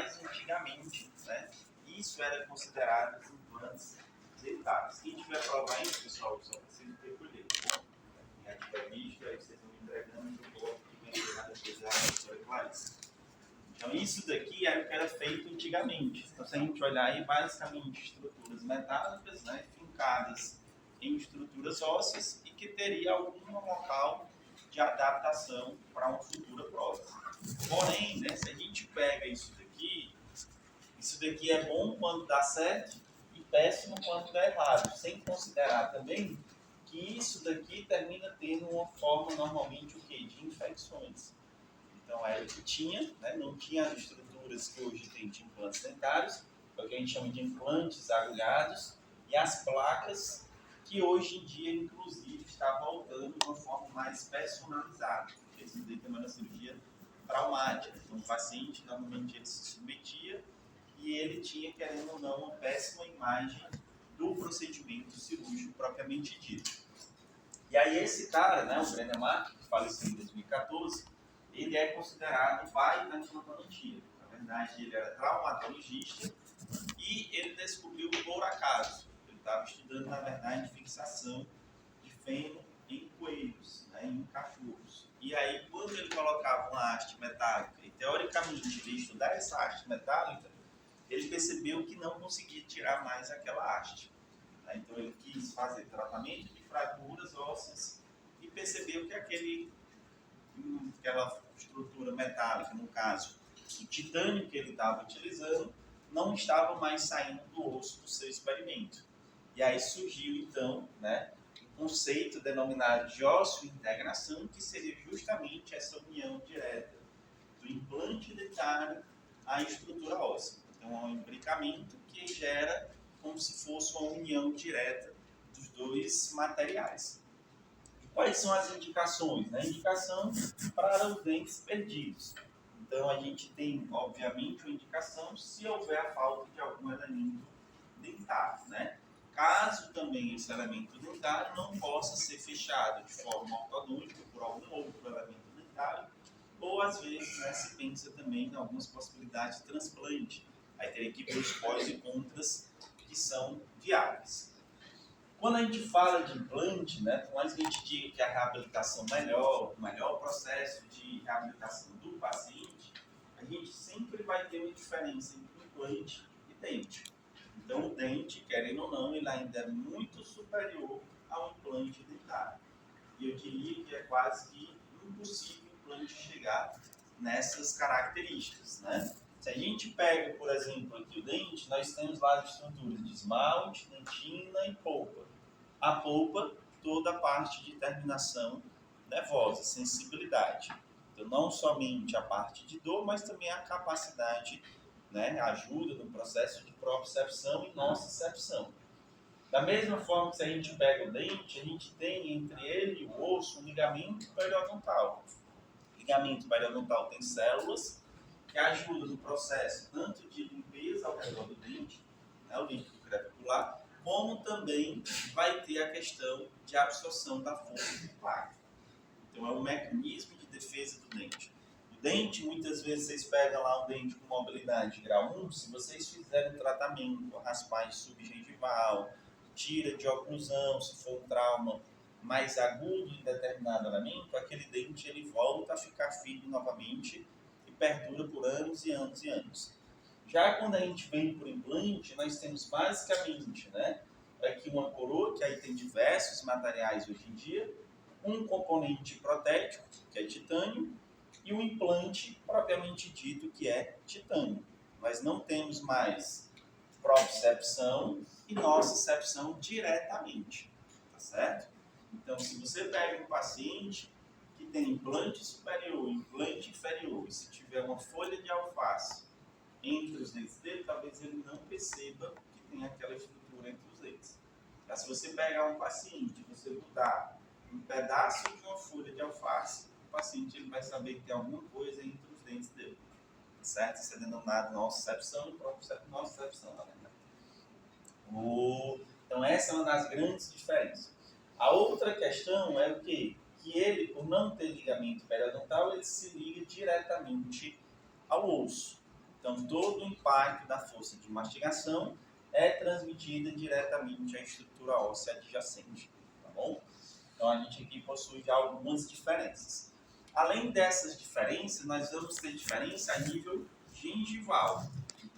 mais antigamente, né? Isso era considerado implantes dentários. Quem tiver prova aí, pessoal, só precisa ter colher, tá bom? Quem tiver visto, aí vocês vão me entregando e eu vou vender na defesa da professora Clarice. Então, isso daqui era o que era feito antigamente. Então, se a gente olhar aí, basicamente, estruturas metálicas, né, fincadas em estruturas ósseas e que teria algum local de adaptação para uma futura prótese. Porém, né, se a gente pega isso daqui é bom quando dá certo e péssimo quando dá errado, sem considerar também que isso daqui termina tendo uma forma, normalmente, o quê? De infecções. Então, era o que tinha, né? Não tinha as estruturas que hoje tem de implantes dentários, é o que a gente chama de implantes agulhados, e as placas, que hoje em dia, inclusive, está voltando de uma forma mais personalizada, porque isso daí também é uma cirurgia traumática. Então, o paciente, normalmente, ele se submetia e ele tinha, querendo ou não, uma péssima imagem do procedimento cirúrgico propriamente dito. E aí esse cara, né, o Brennemark, que faleceu em 2014, ele é considerado o pai da implantologia. Na verdade, ele era traumatologista e ele descobriu por acaso. Ele estava estudando, na verdade, fixação de fêmur em coelhos, né, em cachorros. E aí, quando ele colocava uma haste metálica, e teoricamente ele ia estudar essa haste metálica, ele percebeu que não conseguia tirar mais aquela haste. Então ele quis fazer tratamento de fraturas ósseas e percebeu que aquela estrutura metálica, no caso, o titânio que ele estava utilizando, não estava mais saindo do osso do seu experimento. E aí surgiu, então, né, um conceito denominado de ósseo-integração, que seria justamente essa união direta do implante dentário à estrutura óssea. Então, é um imbricamento que gera como se fosse uma união direta dos dois materiais. E quais são as indicações? Né? Indicação para os dentes perdidos. Então, a gente tem, obviamente, uma indicação se houver a falta de algum elemento dentário. Né? Caso também esse elemento dentário não possa ser fechado de forma ortodôntica por algum outro elemento dentário, ou às vezes, né, se pensa também em algumas possibilidades de transplante. Aí teria que ver os pós e contras que são viáveis. Quando a gente fala de implante, né, por mais que a gente diga que a reabilitação melhor, o melhor processo de reabilitação do paciente, a gente sempre vai ter uma diferença entre implante e dente. Então, o dente, querendo ou não, ele ainda é muito superior ao implante dentário. E eu diria que é quase que impossível o implante chegar nessas características, né? Se a gente pega, por exemplo, aqui o dente, nós temos lá as estruturas de esmalte, dentina e polpa. A polpa, toda a parte de terminação nervosa, sensibilidade. Então, não somente a parte de dor, mas também a capacidade, né, ajuda no processo de propriocepção e nocicepção. Da mesma forma que se a gente pega o dente, a gente tem entre ele e o osso um ligamento periodontal. O ligamento periodontal tem células que ajudam no processo tanto de limpeza ao redor do dente, né, o líquido crepicular, como também vai ter a questão de absorção da força do impacto. Então, é um mecanismo de defesa do dente. O dente, muitas vezes, vocês pegam lá um dente com mobilidade grau 1, se vocês fizerem um tratamento, raspagem subgengival, tira de oclusão, se for um trauma mais agudo em determinado elemento, aquele dente ele volta a ficar firme novamente e perdura por anos e anos e anos. Já quando a gente vem por implante, nós temos basicamente, né, aqui uma coroa, que aí tem diversos materiais hoje em dia, um componente protético, que é titânio, e um implante propriamente dito, que é titânio. Nós não temos mais propriocepção e nocicepção diretamente, tá certo? Então, se você pega um paciente que tem implante superior e implante inferior, e se tiver uma folha de alface entre os dentes dele, talvez ele não perceba que tem aquela estrutura entre os dentes. Mas se você pegar um paciente e você botar um pedaço de uma folha de alface, o paciente ele vai saber que tem alguma coisa entre os dentes dele. Certo? Isso é denominado nocicepção e propriocepção, na verdade. Então, essa é uma das grandes diferenças. A outra questão é o quê? Que ele, por não ter ligamento periodontal, ele se liga diretamente ao osso. Então, todo o impacto da força de mastigação é transmitida diretamente à estrutura óssea adjacente, tá bom? Então, a gente aqui possui já algumas diferenças. Além dessas diferenças, nós vamos ter diferença a nível gengival.